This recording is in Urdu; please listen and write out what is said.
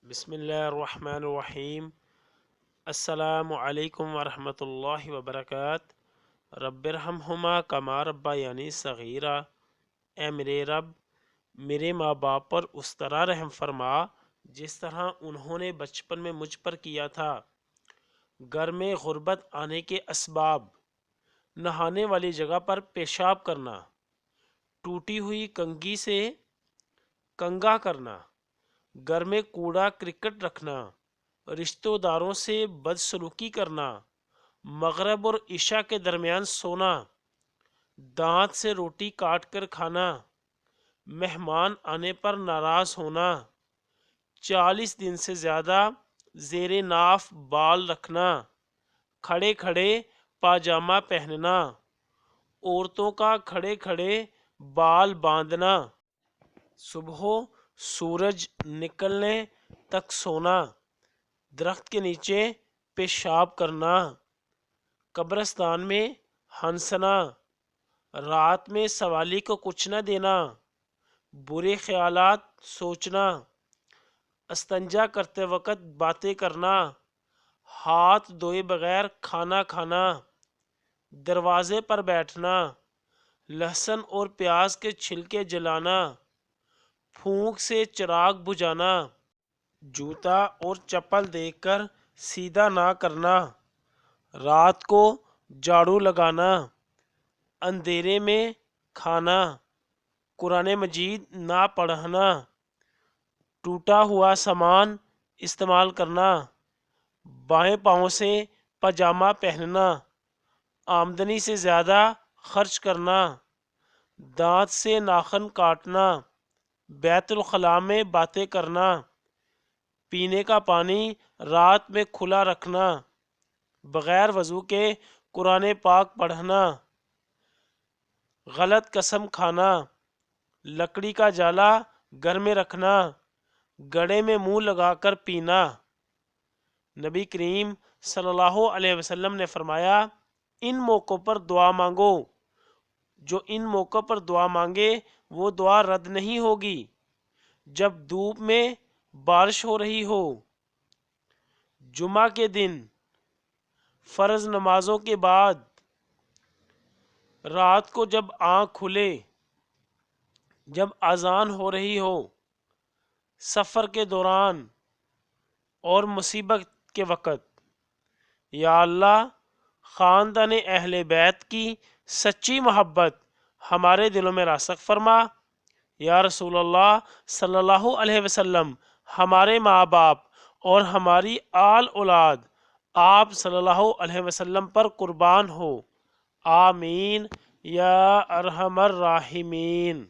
بسم اللہ الرحمن الرحیم۔ السلام علیکم ورحمۃ اللہ وبرکاتہ۔ رب ارحمہما کما ربیانی صغیرا۔ اے میرے رب، میرے ماں باپ پر اس طرح رحم فرما جس طرح انہوں نے بچپن میں مجھ پر کیا تھا۔ گھر میں غربت آنے کے اسباب: نہانے والی جگہ پر پیشاب کرنا، ٹوٹی ہوئی کنگھی سے کنگھا کرنا، گھر میں کوڑا کرکٹ رکھنا، رشتہ داروں سے بدسلوکی کرنا، مغرب اور عشاء کے درمیان سونا، دانت سے روٹی کاٹ کر کھانا، مہمان آنے پر ناراض ہونا، 40 دن سے زیادہ زیر ناف بال رکھنا، کھڑے کھڑے پاجامہ پہننا، عورتوں کا کھڑے کھڑے بال باندھنا، صبح سورج نکلنے تک سونا، درخت کے نیچے پیشاب کرنا، قبرستان میں ہنسنا، رات میں سوالی کو کچھ نہ دینا، برے خیالات سوچنا، استنجا کرتے وقت باتیں کرنا، ہاتھ دھوئے بغیر کھانا کھانا، دروازے پر بیٹھنا، لہسن اور پیاز کے چھلکے جلانا، پھونک سے چراغ بجھانا، جوتا اور چپل دیکھ کر سیدھا نہ کرنا، رات کو جھاڑو لگانا، اندھیرے میں کھانا، قرآن مجید نہ پڑھنا، ٹوٹا ہوا سامان استعمال کرنا، بائیں پاؤں سے پاجامہ پہننا، آمدنی سے زیادہ خرچ کرنا، دانت سے ناخن کاٹنا، بیت الخلاء میں باتیں کرنا، پینے کا پانی رات میں کھلا رکھنا، بغیر وضو کے قرآن پاک پڑھنا، غلط قسم کھانا، لکڑی کا جالا گھر میں رکھنا، گڑے میں منہ لگا کر پینا۔ نبی کریم صلی اللہ علیہ وسلم نے فرمایا، ان موقعوں پر دعا مانگو، جو ان موقعوں پر دعا مانگے وہ دعا رد نہیں ہوگی۔ جب دھوپ میں بارش ہو رہی ہو، جمعہ کے دن، فرض نمازوں کے بعد، رات کو جب آنکھ کھلے، جب اذان ہو رہی ہو، سفر کے دوران اور مصیبت کے وقت۔ یا اللہ، خاندان اہل بیت کی سچی محبت ہمارے دلوں میں راسخ فرما۔ یا رسول اللہ صلی اللہ علیہ وسلم، ہمارے ماں باپ اور ہماری آل اولاد آپ صلی اللہ علیہ وسلم پر قربان ہو، آمین یا ارحم الراحمین۔